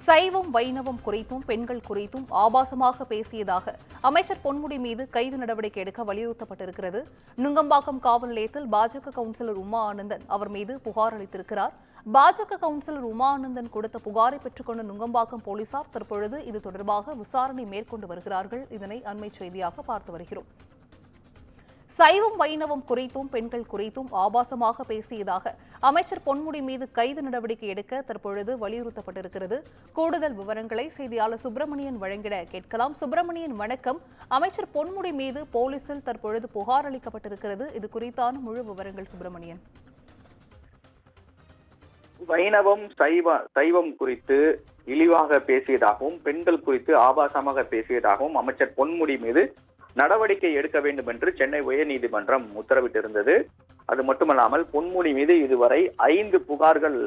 சைவம் வைணவம் குறித்தும் பெண்கள் குறித்தும் ஆபாசமாக பேசியதாக அமைச்சர் பொன்முடி மீது கைது நடவடிக்கை எடுக்க வலியுறுத்தப்பட்டிருக்கிறது. நுங்கம்பாக்கம் காவல் நிலையத்தில் பாஜக கவுன்சிலர் உமா ஆனந்தன் அவர் மீது புகார் அளித்திருக்கிறார். பாஜக கவுன்சிலர் உமா ஆனந்தன் கொடுத்த புகாரை பெற்றுக்கொண்ட நுங்கம்பாக்கம் போலீசார் தற்பொழுது இது தொடர்பாக விசாரணை மேற்கொண்டு வருகிறார்கள். இதனை அண்மை செய்தியாக பார்த்து வருகிறோம். சைவம் வைணவம் குறித்தும் பெண்கள் குறித்தும் ஆபாசமாக பேசியதாக அமைச்சர் பொன்முடி மீது கைது நடவடிக்கை எடுக்க தற்பொழுது வலியுறுத்தப்பட்டிருக்கிறது. கூடுதல் விவரங்களை செய்தியாளர் சுப்பிரமணியன் வழங்கிட கேட்கலாம். சுப்பிரமணியன் வணக்கம். அமைச்சர் பொன்முடி மீது போலீசில் தற்பொழுது புகார் அளிக்கப்பட்டிருக்கிறது. இது குறித்தான முழு விவரங்கள் சுப்பிரமணியன். வைணவம் சைவம் குறித்து இழிவாக பேசியதாகவும் பெண்கள் குறித்து ஆபாசமாக பேசியதாகவும் அமைச்சர் பொன்முடி மீது நடவடிக்கை எடுக்க வேண்டும் என்று சென்னை உயர்நீதிமன்றம் உத்தரவிட்டிருந்தது. அது மட்டுமல்லாமல் பொன்முடி மீது இதுவரை 5 புகார்கள்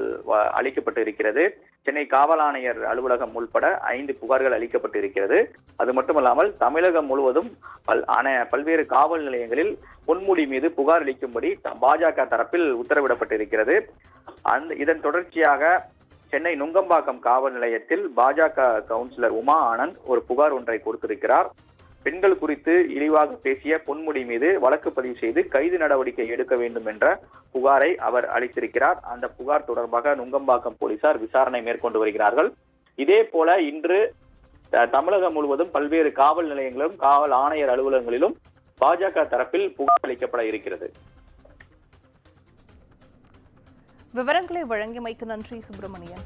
அளிக்கப்பட்டிருக்கிறது. சென்னை காவல் ஆணையர் அலுவலகம் உள்பட 5 புகார்கள் அளிக்கப்பட்டிருக்கிறது. அது மட்டுமல்லாமல் தமிழகம் முழுவதும் பல்வேறு காவல் நிலையங்களில் பொன்முடி மீது புகார் அளிக்கும்படி பாஜக தரப்பில் உத்தரவிடப்பட்டிருக்கிறது. இதன் தொடர்ச்சியாக சென்னை நுங்கம்பாக்கம் காவல் நிலையத்தில் பாஜக கவுன்சிலர் உமா ஆனந்த் ஒரு புகார் ஒன்றை கொடுத்திருக்கிறார். பெண்கள் குறித்து இழிவாக பேசிய பொன்முடி மீது வழக்கு பதிவு செய்து கைது நடவடிக்கை எடுக்க வேண்டும் என்ற புகாரை அவர் அளித்திருக்கிறார். அந்த புகார் தொடர்பாக நுங்கம்பாக்கம் போலீசார் விசாரணை மேற்கொண்டு வருகிறார்கள். இதே போல இன்று தமிழகம் முழுவதும் பல்வேறு காவல் நிலையங்களிலும் காவல் ஆணையர் அலுவலகங்களிலும் பாஜக தரப்பில் புகார் அளிக்கப்பட இருக்கிறது. விவரங்களை வழங்கியமைக்கு நன்றி சுப்பிரமணியன்.